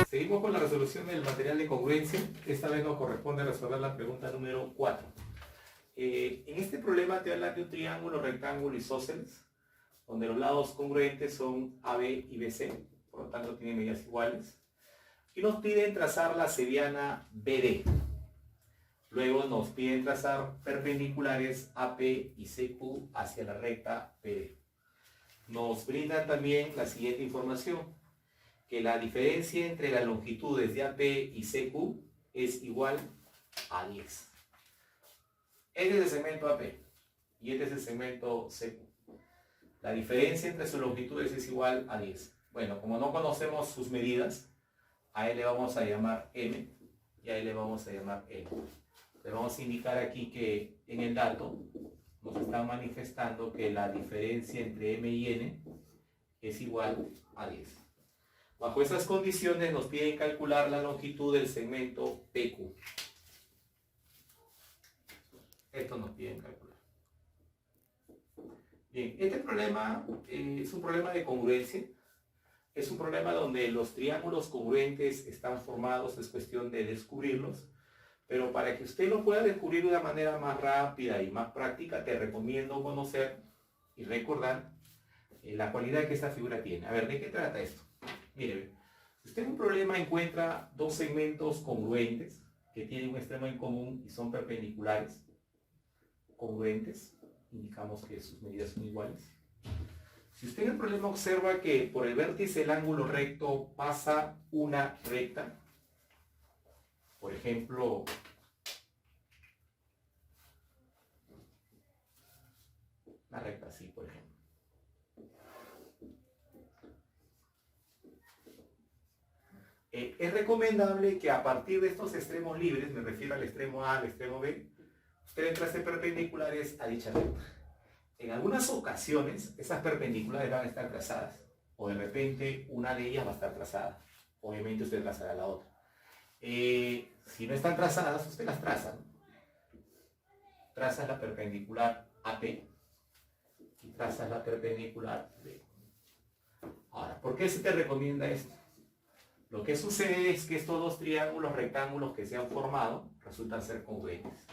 Seguimos con la resolución del material de congruencia. Esta vez nos corresponde resolver la pregunta número 4. En este problema te habla de un triángulo, rectángulo isósceles, donde los lados congruentes son AB y BC, por lo tanto tienen medidas iguales. Y nos piden trazar la seriana BD. Luego nos piden trazar perpendiculares AP y CQ hacia la recta BD. Nos brindan también la siguiente información, que la diferencia entre las longitudes de AP y CQ es igual a 10. Este es el segmento AP y este es el segmento CQ. La diferencia entre sus longitudes es igual a 10. Bueno, como no conocemos sus medidas, a él le vamos a llamar M y a él le vamos a llamar L. Le vamos a indicar aquí que en el dato nos está manifestando que la diferencia entre M y N es igual a 10. Bajo esas condiciones nos piden calcular la longitud del segmento PQ. Esto nos piden calcular. Bien, este problema es un problema de congruencia. Es un problema donde los triángulos congruentes están formados, es cuestión de descubrirlos. Pero para que usted lo pueda descubrir de una manera más rápida y más práctica, te recomiendo conocer y recordar la cualidad que esta figura tiene. A ver, ¿de qué trata esto? Mire, si usted en un problema encuentra dos segmentos congruentes que tienen un extremo en común y son perpendiculares, congruentes, indicamos que sus medidas son iguales. Si usted en el problema observa que por el vértice del ángulo recto pasa una recta, por ejemplo, una recta así, por ejemplo. Es recomendable que a partir de estos extremos libres, me refiero al extremo A, al extremo B, usted trace perpendiculares a dicha recta. En algunas ocasiones, esas perpendiculares van a estar trazadas, o de repente una de ellas va a estar trazada. Obviamente usted trazará la otra. Si no están trazadas, usted las traza, ¿no? Trazas la perpendicular AP y trazas la perpendicular B. Ahora, ¿por qué se te recomienda esto? Lo que sucede es que estos dos triángulos rectángulos que se han formado resultan ser congruentes.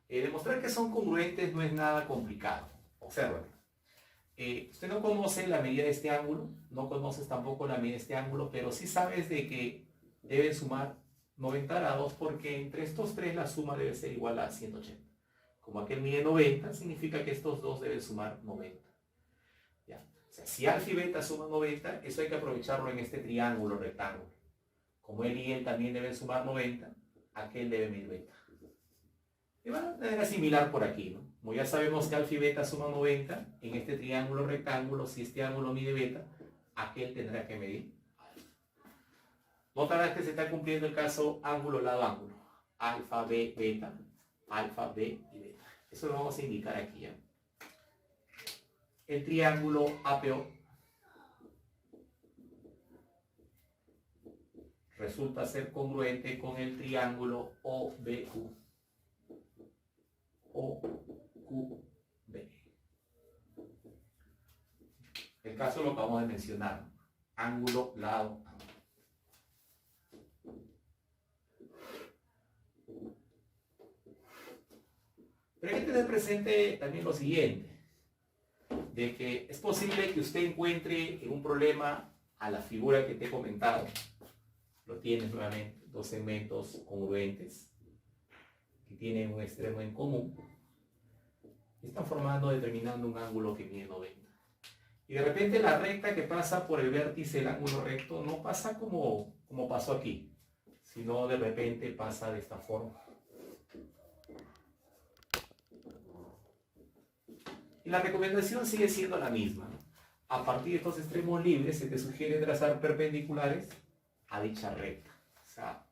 Demostrar que son congruentes no es nada complicado. Observa. Usted no conoce la medida de este ángulo, no conoces tampoco la medida de este ángulo, pero sí sabes de que deben sumar 90 grados porque entre estos tres la suma debe ser igual a 180. Como aquel mide 90, significa que estos dos deben sumar 90. ¿Ya? O sea, si alfa y beta suman 90, eso hay que aprovecharlo en este triángulo rectángulo. Como él y él también deben sumar 90, aquel debe medir beta. Y van a manera similar por aquí, ¿no? Como ya sabemos que alfa y beta suman 90, en este triángulo rectángulo, si este ángulo mide beta, aquel tendrá que medir alfa. Notarás que se está cumpliendo el caso ángulo lado ángulo. Alfa, B, beta, alfa, B y beta. Eso lo vamos a indicar aquí, ¿ya? El triángulo APO resulta ser congruente con el triángulo OBQ. OQB. El caso lo acabamos de mencionar. Ángulo, lado, ángulo. Pero hay que tener presente también lo siguiente, de que es posible que usted encuentre en un problema a la figura que te he comentado. Lo tienes nuevamente, dos segmentos congruentes que tienen un extremo en común y están determinando un ángulo que mide 90. Y de repente la recta que pasa por el vértice del ángulo recto no pasa como pasó aquí, sino de repente pasa de esta forma. Y la recomendación sigue siendo la misma, ¿no? A partir de estos extremos libres se te sugiere trazar perpendiculares a dicha recta. O sea,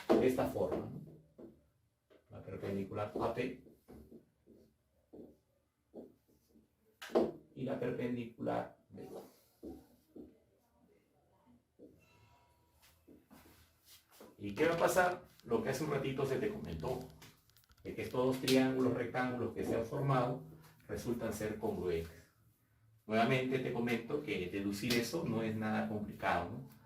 de esta forma, ¿no? La perpendicular AP y la perpendicular B. ¿Y qué va a pasar? Lo que hace un ratito se te comentó, de que estos dos triángulos rectángulos que se han formado resultan ser congruentes. Nuevamente te comento que deducir eso no es nada complicado, ¿no?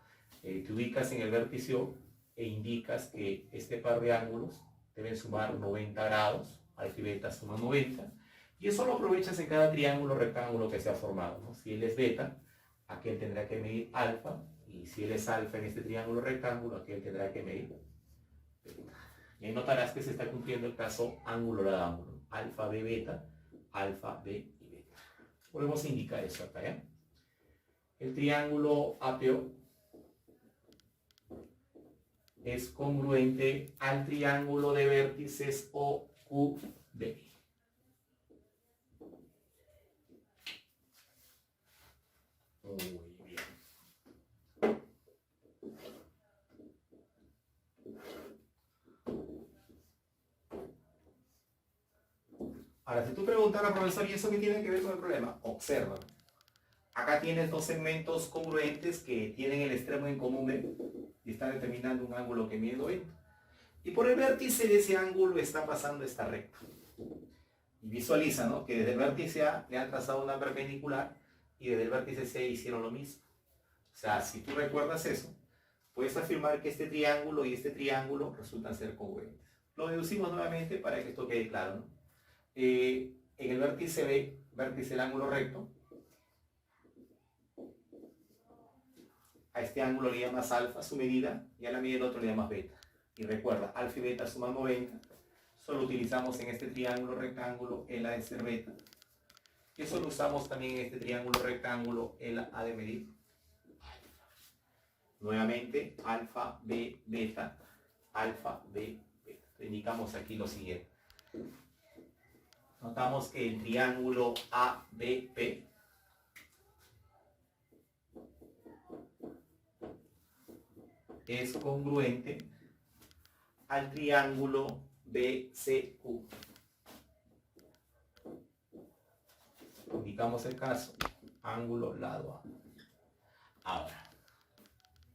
Te ubicas en el vértice O e indicas que este par de ángulos deben sumar 90 grados, alfa y beta suman 90, y eso lo aprovechas en cada triángulo rectángulo que se ha formado, ¿no? Si él es beta, aquel tendrá que medir alfa, y si él es alfa en este triángulo rectángulo, aquel tendrá que medir beta. Y ahí notarás que se está cumpliendo el caso ángulo lado ángulo, alfa b beta, alfa b y beta. Podemos indicar eso acá, ¿ya? El triángulo APO es congruente al triángulo de vértices OQB. Muy bien. Ahora, si tú preguntaras, profesor, ¿y eso qué tiene que ver con el problema? Observa. Acá tienes dos segmentos congruentes que tienen el extremo en común B y están determinando un ángulo que mide 90. Y por el vértice de ese ángulo está pasando esta recta. Y visualiza, ¿no?, que desde el vértice A le han trazado una perpendicular y desde el vértice C hicieron lo mismo. O sea, si tú recuerdas eso, puedes afirmar que este triángulo y este triángulo resultan ser congruentes. Lo deducimos nuevamente para que esto quede claro, ¿no? En el vértice B, vértice del ángulo recto, a este ángulo le llamas alfa, su medida, y a la medida del otro le llamas beta. Y recuerda, alfa y beta suman 90, solo utilizamos en este triángulo rectángulo el A de ser beta. Y eso lo usamos también en este triángulo rectángulo, el A de medir alfa. Nuevamente, alfa, B, beta, alfa, B, beta. Le indicamos aquí lo siguiente. Notamos que el triángulo ABP es congruente al triángulo BCQ. Indicamos el caso, ángulo lado A. Ahora,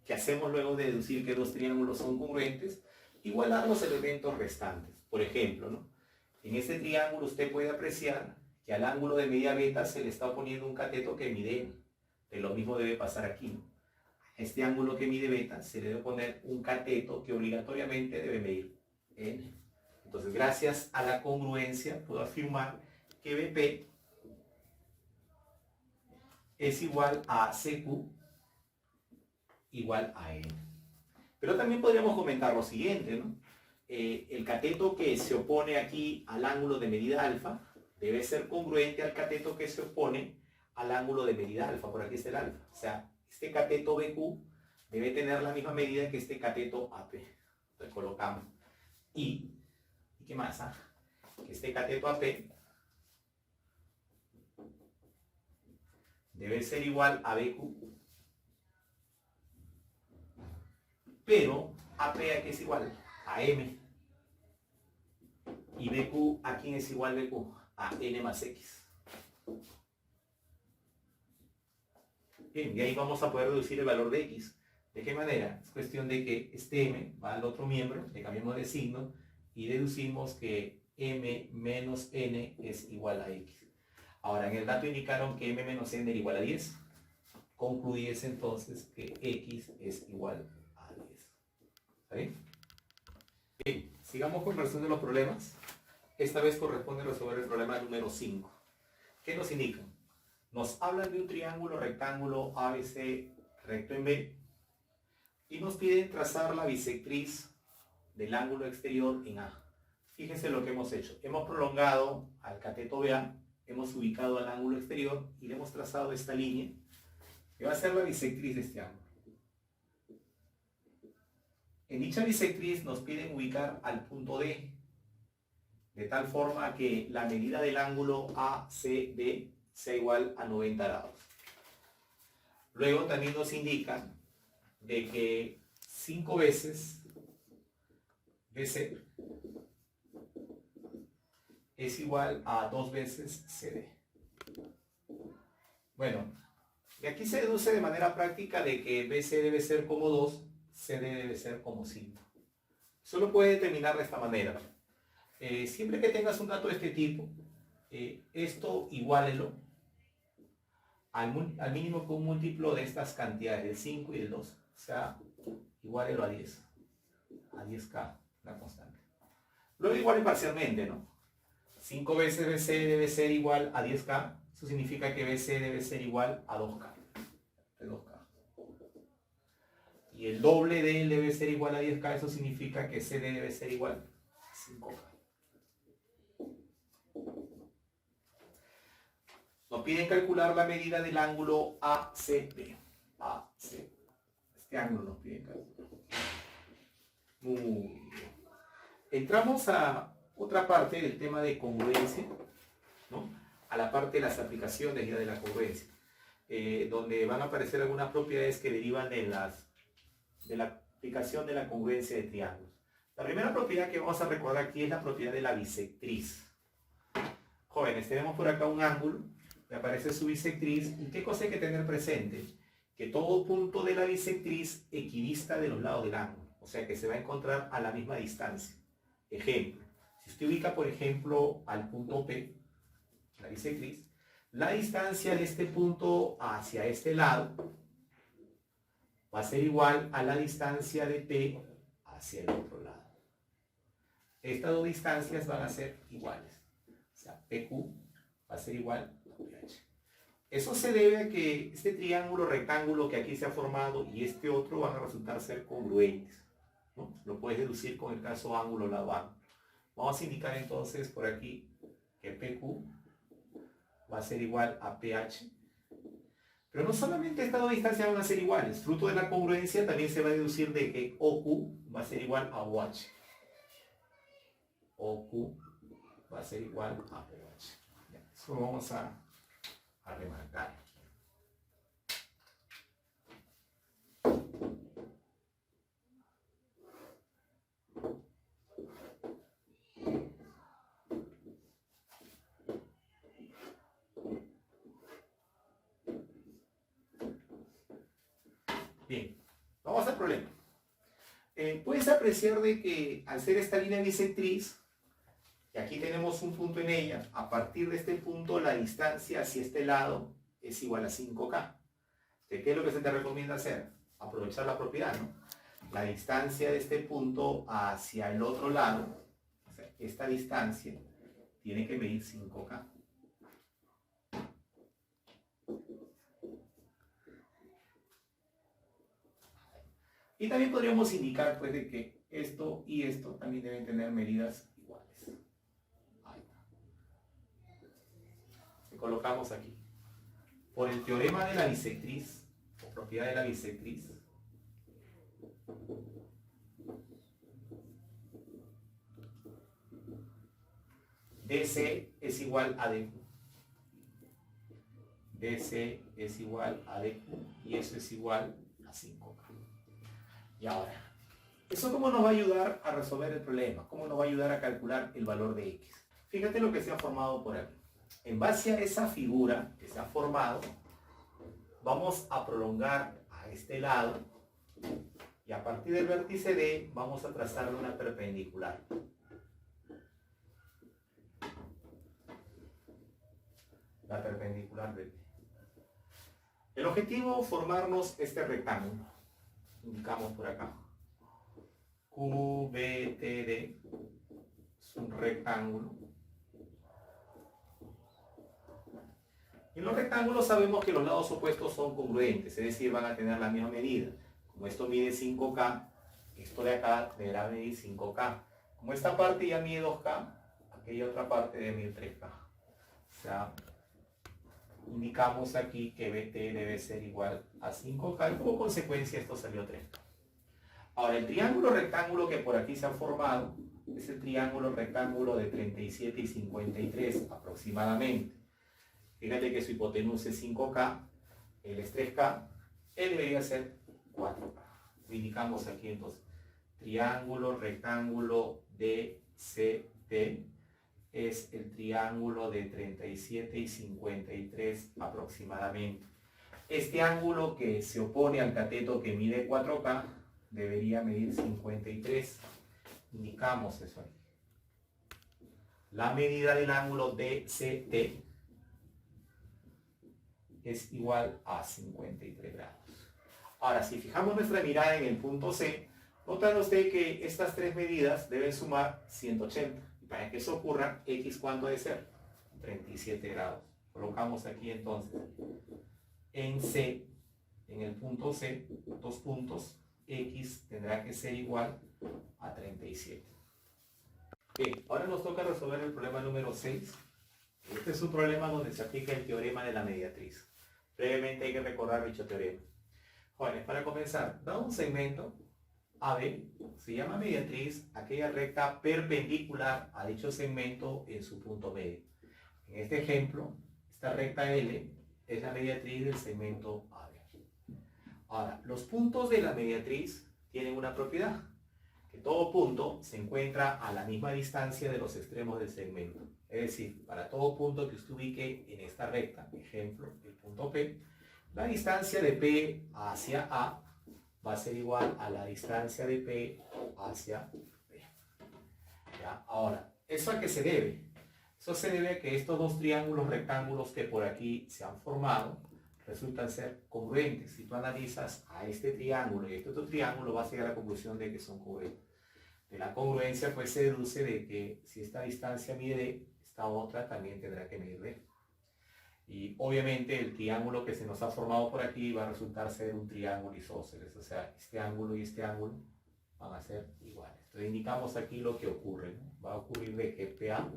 ¿qué hacemos luego de deducir que dos triángulos son congruentes? Igualar los elementos restantes. Por ejemplo, ¿no?, en este triángulo usted puede apreciar que al ángulo de medida beta se le está oponiendo un cateto que mide n. De lo mismo debe pasar aquí, ¿no? A este ángulo que mide beta se le debe poner un cateto que obligatoriamente debe medir n. Entonces, gracias a la congruencia, puedo afirmar que BP es igual a CQ igual a n. Pero también podríamos comentar lo siguiente, ¿no? El cateto que se opone aquí al ángulo de medida alfa debe ser congruente al cateto que se opone al ángulo de medida alfa. Por aquí está el alfa. O sea, este cateto BQ debe tener la misma medida que este cateto AP. Entonces colocamos. ¿Y qué más? Que este cateto AP debe ser igual a BQ. Pero AP aquí es igual a M. Y BQ, ¿a quién es igual BQ? A N más X. Bien, y ahí vamos a poder reducir el valor de X. ¿De qué manera? Es cuestión de que este M va al otro miembro, le cambiamos de signo y deducimos que M menos N es igual a X. Ahora, en el dato indicaron que M menos N era igual a 10. Concluyes entonces que X es igual a 10. ¿Está bien? Bien, sigamos con la resolución de los problemas. Esta vez corresponde resolver el problema número 5. ¿Qué nos indican? Nos hablan de un triángulo rectángulo ABC recto en B y nos piden trazar la bisectriz del ángulo exterior en A. Fíjense lo que hemos hecho. Hemos prolongado al cateto BA, hemos ubicado al ángulo exterior y le hemos trazado esta línea que va a ser la bisectriz de este ángulo. En dicha bisectriz nos piden ubicar al punto D, de tal forma que la medida del ángulo ACD sea igual a 90 grados. Luego también nos indican de que 5 veces BC es igual a 2 veces CD. Bueno, y aquí se deduce de manera práctica de que BC debe ser como 2, CD debe ser como 5. Eso lo puede determinar de esta manera. Siempre que tengas un dato de este tipo, esto iguálelo al mínimo con un múltiplo de estas cantidades, del 5 y del 2. O sea, igualelo a 10. A 10K, la constante. Luego igual parcialmente, ¿no? 5 veces BC debe ser igual a 10K. Eso significa que BC debe ser igual a 2K. De 2K. Y el doble de él debe ser igual a 10K. Eso significa que CD debe ser igual a 5K. Nos piden calcular la medida del ángulo ACB. AC. Este ángulo nos piden calcular. Muy bien. Entramos a otra parte del tema de congruencia, ¿no? A la parte de las aplicaciones ya de la congruencia, donde van a aparecer algunas propiedades que derivan de la aplicación de la congruencia de triángulos. La primera propiedad que vamos a recordar aquí es la propiedad de la bisectriz. Jóvenes, tenemos por acá un ángulo, me aparece su bisectriz, y ¿qué cosa hay que tener presente? Que todo punto de la bisectriz equidista de los lados del ángulo, o sea que se va a encontrar a la misma distancia. Ejemplo, si usted ubica por ejemplo al punto P, la bisectriz, la distancia de este punto hacia este lado va a ser igual a la distancia de P hacia el otro lado. Estas dos distancias van a ser iguales. O sea, PQ va a ser igual a PH. Eso se debe a que este triángulo rectángulo que aquí se ha formado y este otro van a resultar ser congruentes, ¿no? Lo puedes deducir con el caso ángulo lado ángulo. Vamos a indicar entonces por aquí que PQ va a ser igual a PH. Pero no solamente estas dos distancias van a ser iguales, fruto de la congruencia también se va a deducir de que OQ va a ser igual a OH. OQ va a ser igual a OH. Eso lo vamos a remarcar. Bien, vamos al problema. Puedes apreciar de que al ser esta línea bisectriz, y aquí tenemos un punto en ella, a partir de este punto la distancia hacia este lado es igual a 5K. ¿Qué es lo que se te recomienda hacer? Aprovechar la propiedad, ¿no? La distancia de este punto hacia el otro lado, o sea, esta distancia tiene que medir 5K. Y también podríamos indicar pues de que esto y esto también deben tener medidas iguales. Ahí está. Lo colocamos aquí. Por el teorema de la bisectriz, o propiedad de la bisectriz, DC es igual a DQ. DC es igual a DQ y eso es igual a 5K. Y ahora, ¿eso cómo nos va a ayudar a resolver el problema? ¿Cómo nos va a ayudar a calcular el valor de X? Fíjate lo que se ha formado por aquí. En base a esa figura que se ha formado, vamos a prolongar a este lado y a partir del vértice D vamos a trazarle una perpendicular. La perpendicular de D. El objetivo es formarnos este rectángulo. Indicamos por acá. QBTD es un rectángulo. En los rectángulos sabemos que los lados opuestos son congruentes, es decir, van a tener la misma medida. Como esto mide 5K, esto de acá deberá medir 5K. Como esta parte ya mide 2K, aquella otra parte debe medir 3K. O sea, indicamos aquí que BT debe ser igual a 5K y como consecuencia esto salió 3K. Ahora, el triángulo rectángulo que por aquí se ha formado es el triángulo rectángulo de 37 y 53 aproximadamente. Fíjate que su hipotenusa es 5K, él es 3K, él debería ser 4K. Lo indicamos aquí entonces. Triángulo rectángulo DCT es el triángulo de 37 y 53 aproximadamente. Este ángulo que se opone al cateto que mide 4K debería medir 53. Indicamos eso aquí. La medida del ángulo DCT es igual a 53 grados. Ahora, si fijamos nuestra mirada en el punto C, notan usted que estas tres medidas deben sumar 180. Y para que eso ocurra, X ¿cuánto debe ser? 37 grados. Colocamos aquí entonces en C, en el punto C, dos puntos, X tendrá que ser igual a 37. Bien, ahora nos toca resolver el problema número 6. Este es un problema donde se aplica el teorema de la mediatriz. Previamente hay que recordar dicho teorema. Jóvenes, para comenzar, dado un segmento AB, se llama mediatriz aquella recta perpendicular a dicho segmento en su punto medio. En este ejemplo, esta recta L es la mediatriz del segmento AB. Ahora, los puntos de la mediatriz tienen una propiedad, que todo punto se encuentra a la misma distancia de los extremos del segmento. Es decir, para todo punto que usted ubique en esta recta, ejemplo, el punto P, la distancia de P hacia A va a ser igual a la distancia de P hacia B. ¿Ya? Ahora, ¿eso a qué se debe? Eso se debe a que estos dos triángulos rectángulos que por aquí se han formado resultan ser congruentes. Si tú analizas a este triángulo y a este otro triángulo, vas a llegar a la conclusión de que son congruentes. De la congruencia pues se deduce de que si esta distancia mide D, esta otra también tendrá que medir D. Y obviamente el triángulo que se nos ha formado por aquí va a resultar ser un triángulo isósceles, o sea, este ángulo y este ángulo van a ser iguales. Entonces indicamos aquí lo que ocurre, ¿no? Va a ocurrir de que PA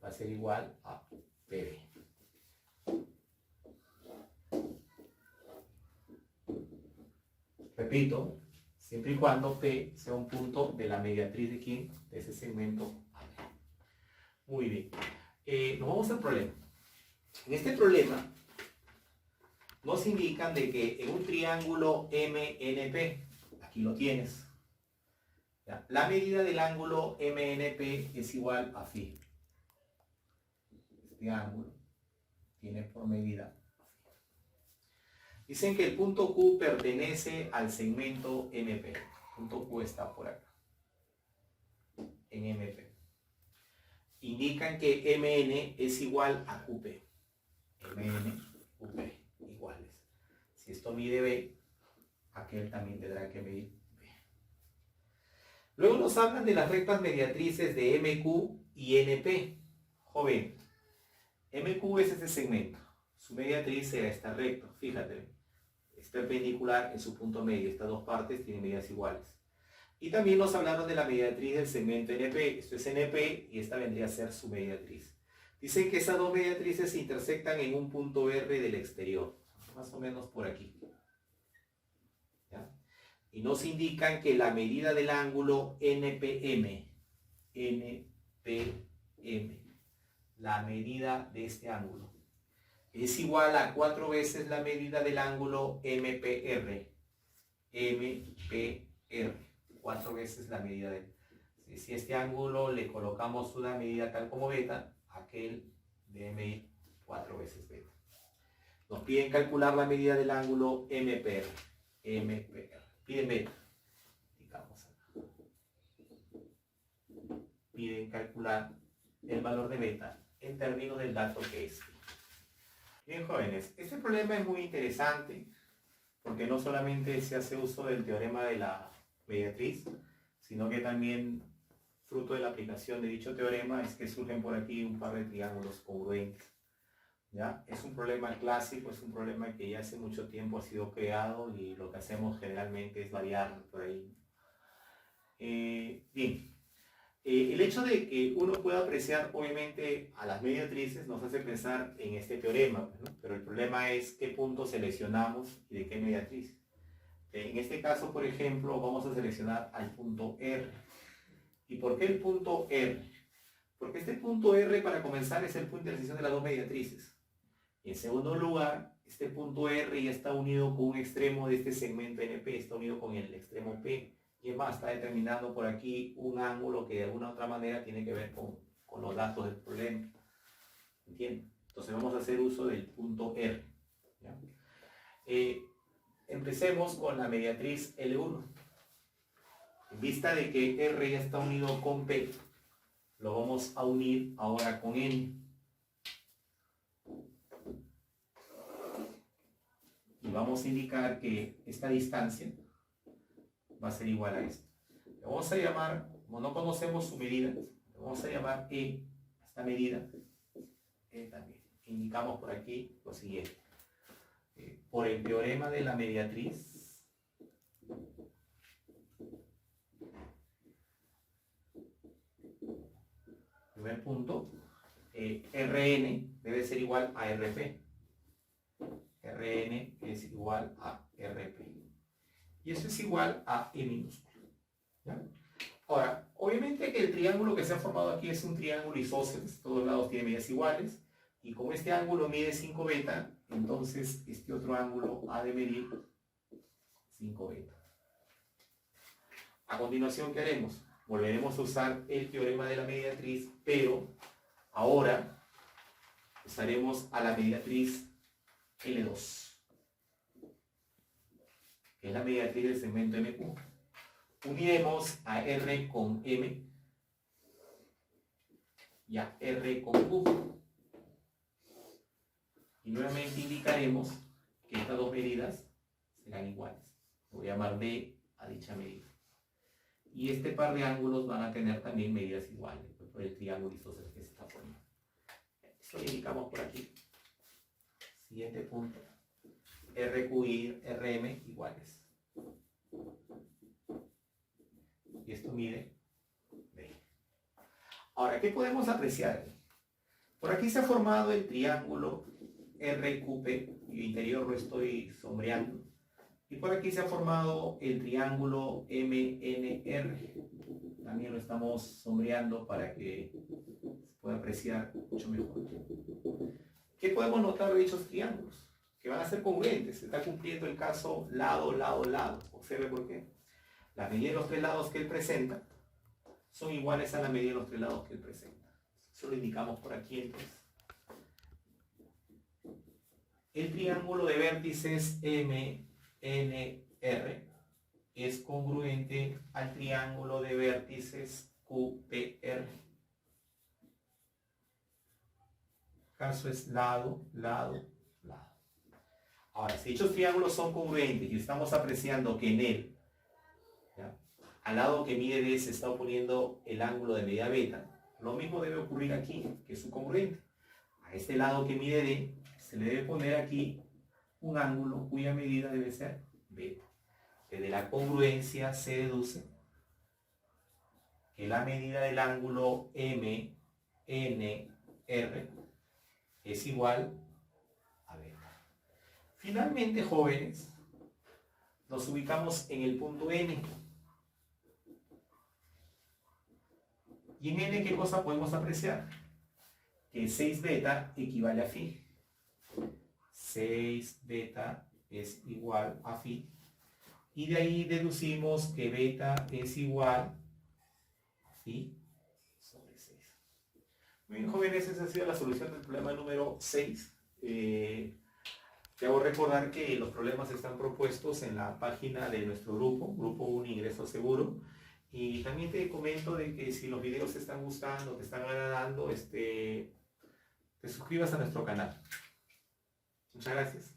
va a ser igual a PB. Repito, siempre y cuando P sea un punto de la mediatriz de ¿quién? De ese segmento AB. Muy bien. Nos vamos al problema. En este problema nos indican de que en un triángulo MNP, aquí lo tienes, ¿ya? La medida del ángulo MNP es igual a φ. Este ángulo tiene por medida φ. Dicen que el punto Q pertenece al segmento MP. El punto Q está por acá, en MP. Indican que MN es igual a QP. MN, UP, iguales. Si esto mide B, aquel también tendrá que medir B. Luego nos hablan de las rectas mediatrices de MQ y NP. Joven, MQ es este segmento. Su mediatriz será esta recta. Fíjate, es perpendicular en su punto medio. Estas dos partes tienen medidas iguales. Y también nos hablaron de la mediatriz del segmento NP. Esto es NP y esta vendría a ser su mediatriz. Dicen que esas dos mediatrices se intersectan en un punto R del exterior, más o menos por aquí. ¿Ya? Y nos indican que la medida del ángulo NPM, la medida de este ángulo, es igual a 4 veces la medida del ángulo MPR. 4 veces la medida de... Si este ángulo le colocamos una medida tal como beta, aquel debe medir 4 veces beta. Nos piden calcular la medida del ángulo MPR. Piden beta. Indicamos acá. Piden calcular el valor de beta en términos del dato que es. Bien, jóvenes, este problema es muy interesante porque no solamente se hace uso del teorema de la mediatriz, sino que también fruto de la aplicación de dicho teorema es que surgen por aquí un par de triángulos congruentes. ¿Ya? Es un problema clásico, es un problema que ya hace mucho tiempo ha sido creado y lo que hacemos generalmente es variarlo por ahí. Bien, el hecho de que uno pueda apreciar obviamente a las mediatrices nos hace pensar en este teorema, ¿no? Pero el problema es qué punto seleccionamos y de qué mediatriz. En este caso, por ejemplo, vamos a seleccionar al punto R. ¿Y por qué el punto R? Porque este punto R, para comenzar, es el punto de intersección de las dos mediatrices. Y en segundo lugar, este punto R ya está unido con un extremo de este segmento NP, está unido con el extremo P. Y es más, está determinando por aquí un ángulo que de alguna u otra manera tiene que ver con los datos del problema. ¿Entienden? Entonces vamos a hacer uso del punto R. ¿Ya? Empecemos con la mediatriz L1. En vista de que R ya está unido con P, lo vamos a unir ahora con N. vamos a indicar que esta distancia va a ser igual a esto. Le vamos a llamar, como no conocemos su medida, le vamos a llamar E, esta medida, E también. Indicamos por aquí lo siguiente. Por el teorema de la mediatriz, primer punto, Rn debe ser igual a Rp. Rn es igual a Rp. Y eso es igual a E minúsculo. ¿Ya? Ahora, obviamente el triángulo que se ha formado aquí es un triángulo isósceles, todos lados tienen medidas iguales, y como este ángulo mide 5 beta, entonces este otro ángulo ha de medir 5 beta. A continuación, ¿qué haremos? Volveremos a usar el teorema de la mediatriz, pero ahora usaremos a la mediatriz L2, que es la mediatriz del segmento MQ. Uniremos a R con M y a R con Q. Y nuevamente indicaremos que estas dos medidas serán iguales. Voy a llamar D a dicha medida. Y este par de ángulos van a tener también medidas iguales, por el triángulo isósceles que se está formando. Eso lo indicamos por aquí. Siguiente punto. RQ y RM iguales. Y esto mide B. Ahora, ¿qué podemos apreciar? Por aquí se ha formado el triángulo RQP, y el interior lo estoy sombreando. Y por aquí se ha formado el triángulo MNR. También lo estamos sombreando para que se pueda apreciar mucho mejor. ¿Qué podemos notar de dichos triángulos? Que van a ser congruentes. Se está cumpliendo el caso lado, lado, lado. Observe por qué. La medida de los tres lados que él presenta son iguales a la medida de los tres lados que él presenta. Eso lo indicamos por aquí entonces. El triángulo de vértices MNR es congruente al triángulo de vértices QPR. El caso es lado, lado, lado. Ahora, si dichos triángulos son congruentes y estamos apreciando que en él, ¿ya?, al lado que mide D se está oponiendo el ángulo de medida beta, lo mismo debe ocurrir aquí, que es su congruente. A este lado que mide D se le debe poner aquí un ángulo cuya medida debe ser beta. Desde la congruencia se deduce que la medida del ángulo MNR es igual a beta. Finalmente, jóvenes, nos ubicamos en el punto N. ¿Y en N qué cosa podemos apreciar? Que 6 beta equivale a phi. 6 beta es igual a phi. Y de ahí deducimos que beta es igual a phi sobre 6. Muy bien, jóvenes, esa ha sido la solución del problema número 6. Te hago recordar que los problemas están propuestos en la página de nuestro grupo 1 Ingreso Seguro. Y también te comento de que si los videos te están gustando, te están agradando, te suscribas a nuestro canal. Muchas gracias.